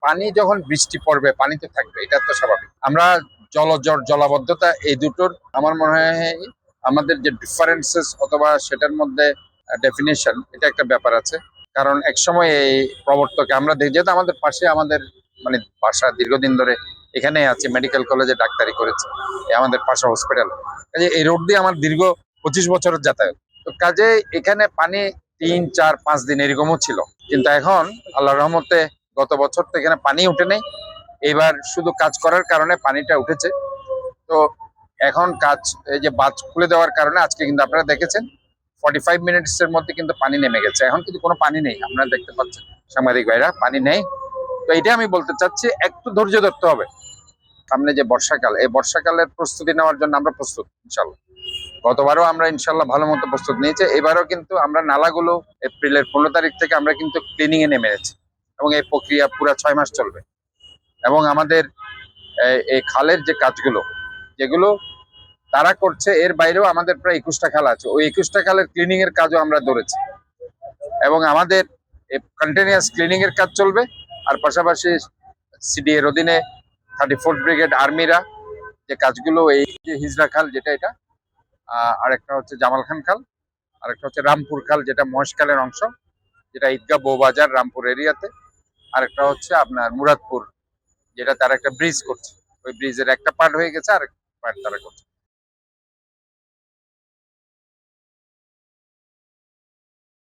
পানি যখন বৃষ্টি পড়বে পানি তো থাকবে, এটা তো স্বাভাবিক। আমরা জলজট জলাবদ্ধতা এই দুটোর আমার মনে হয় আমাদের যে ডিফারেন্সেস অথবা সেটার মধ্যে ডেফিনেশন, এটা একটা ব্যাপার আছে। কারণ এক সময় এই প্রবর্তকে আমরা দেখি, যেহেতু আমাদের পাশে আমাদের মানে বাসা দীর্ঘদিন ধরে এখানে আছে, মেডিকেল কলেজে ডাক্তারি করেছে, আমাদের পাশে হসপিটাল, কাজে এই রোড দিয়ে আমার দীর্ঘ 25 বছরের যাতায়াত। তো কাজে এখানে পানি 3 4 5 দিন এরকমও ছিল, কিন্তু এখন আল্লাহ রহমতে গত বছর তো এখানে পানি উঠে নেই। এবার শুধু কাজ করার কারণে পানিটা উঠেছে। তো এখন কাজ, এই যে বাঁধ খুলে দেওয়ার কারণে আজকে কিন্তু আপনারা দেখেছেন 45 মিনিটস এর মধ্যে কিন্তু পানি নেমে গেছে। এখন কিন্তু কোনো পানি নেই, আপনারা দেখতে পাচ্ছেন সাংবাদিক ভাইরা, পানি নেই। তো এটা আমি বলতে চাচ্ছি, একটু ধৈর্য ধরতে হবে। সামনে যে বর্ষাকাল, এই বর্ষাকালের প্রস্তুতি নেওয়ার জন্য আমরা প্রস্তুত ইনশাল্লাহ। গতবারও আমরা ইনশাল্লাহ ভালো মতো প্রস্তুত নিয়েছি, এবারও কিন্তু আমরা নালাগুলো এপ্রিলের 15 তারিখ থেকে আমরা কিন্তু ক্লিনিং এ নেমে গেছি, এবং এই প্রক্রিয়া পুরো 6 মাস চলবে। এবং আমাদের এই খালের যে কাজগুলো যেগুলো তারা করছে, এর বাইরেও আমাদের প্রায় 21টা খাল আছে, ওই 21টা খালের ক্লিনিং এর কাজও আমরা ধরেছি, এবং আমাদের কন্টিনিউয়াস ক্লিনিং এর কাজ চলবে। আর পাশাপাশি সিডি এর অধীনে 34th ব্রিগেড আর্মিরা যে কাজগুলো, এই যে হিজরা খাল যেটা, এটা আরেকটা হচ্ছে জামাল খান খাল, আরেকটা হচ্ছে রামপুর খাল যেটা মহেশখালের অংশ, যেটা ঈদগাহ বউবাজার রামপুর এরিয়াতে, আরেকটা হচ্ছে আপনার মুরাদপুর, যেটা তারা একটা ব্রিজ করছে, ওই ব্রিজের একটা পার্ট হয়ে গেছে, আর পার্ট তারা করছে।